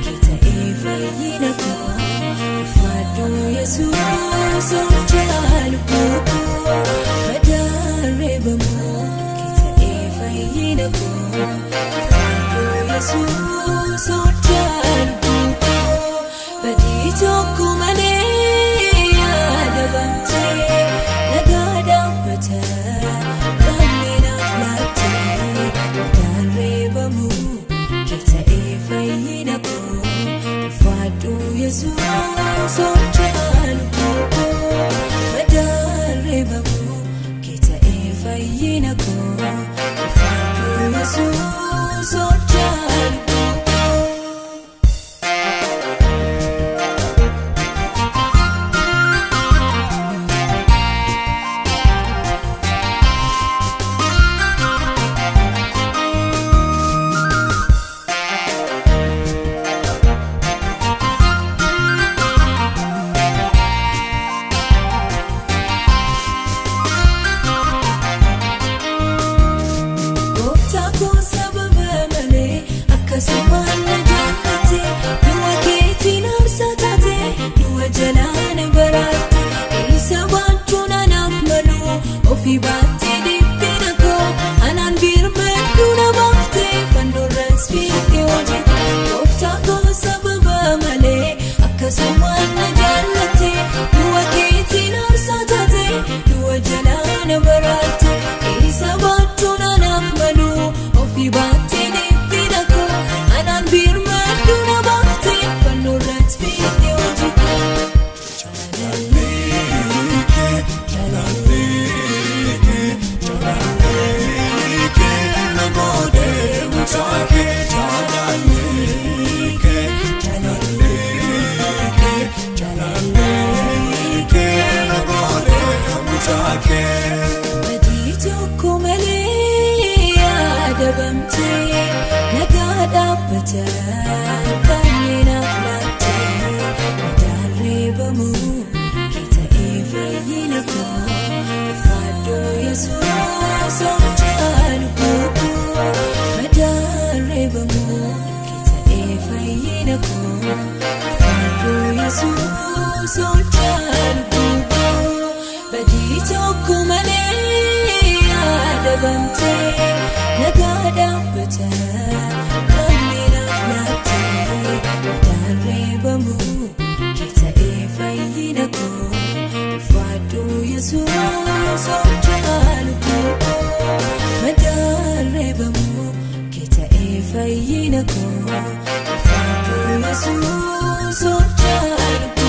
kita efayyinako fado yesus ojaluko madare bamu kita efayyinako fado yesus ojaluko badito kumane adabante nagada bata kamina flate madare bamu kita efayyinako fado yesus ojaluko madare bamu kita efayyinako fado yesus ojaluko Samana jannati duwa keetiin absatate duwa jalaan baraate isa waantuna naaf malu ofii baatti dhibbina koo anaan birmaddu na baafte fannoorras fiitte hojii gooftaa koo sababa malee akkasumaan jaallate duwa keetiin absatate duwa jalaan baraate isa waantuna naaf malu ofii baatti badito kumale adabamte nagada bata kamina flate madare bamu kita efayyinako fado yesus ojaluko madare bamu kita efayyinako fado yesus ojaluko badito kumane adabamte nagada bata kamina flate madare bamu kita efayyinako fado yesus ojaluko madare bamu kita efayyinako fado yesus ojaluko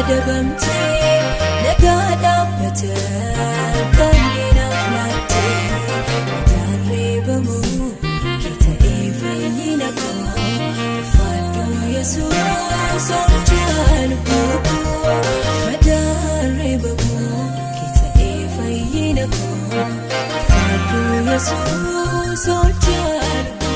adabamte nagada bata kamina flate madare bamu kita efayyinako fado yesus ojaluko madare bamu kita efayyinako fado yesus ojaluko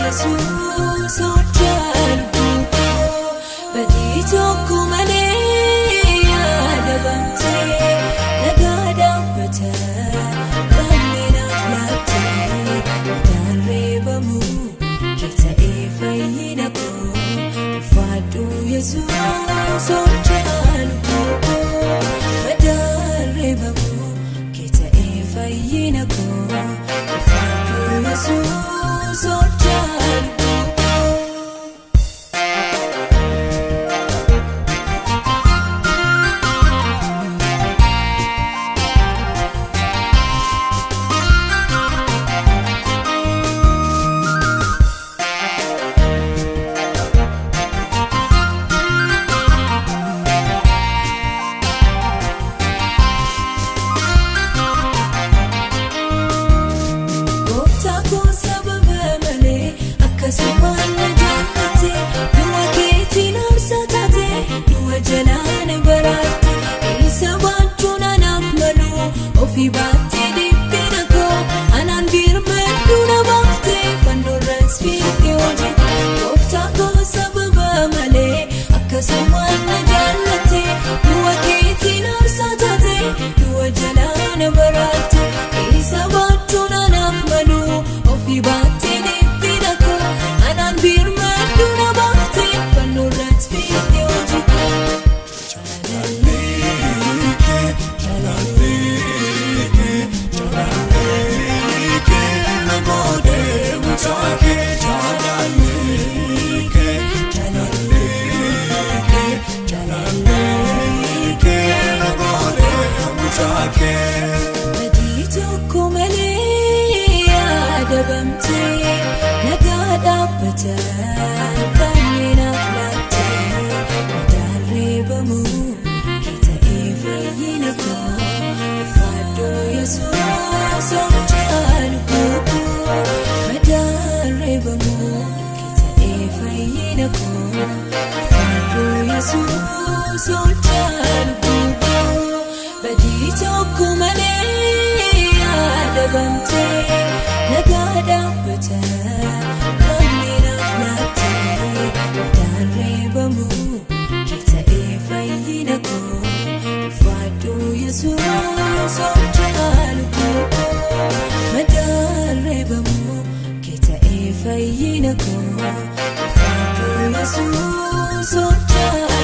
Yesuus hojjaalbu badii tokko malee yaadabamte nagaa dhaabbata bal'inaaf laatte madaan reebamu kee ta'ee fayyina koo ulfaadhu Yesuus hojjaalbu madaan reebamu kee ta'ee fayyina koo ulfaadhu Yesuus hojjaalbu. Ofii baatee dhibbina koo anaan birmaduu na baaftee fannoorras fiigdee hojii gooftaa koo sababa malee akkasumaan na jaallatte du'a keetiin aarsaa taate du'a jalaa na baraatte isa baachuun anaaf malu ofii baatee dhibbina koo anaan birmaduu na baaftee fannoorras fiigdee hojii. Badii tokko malee yaadabamte nagaa dhaabbata bal'inaaf laatte madaan reebamu kee ta'ee fayyina koo ulfaadhu Yesuus hojjaalbu madaan reebamu kee ta'ee fayyina koo ulfaadhu Yesuus hojjaalbu. Badii tokko malee yaadabamte nagaa dhaabbata bal'inaaf laatte madaan reebamu kee ta'ee fayyina koo ulfaadhu Yesuus hojjaalbu madaan reebamu kee ta'ee fayyina koo ulfaadhu Yesuus hojjaalbu.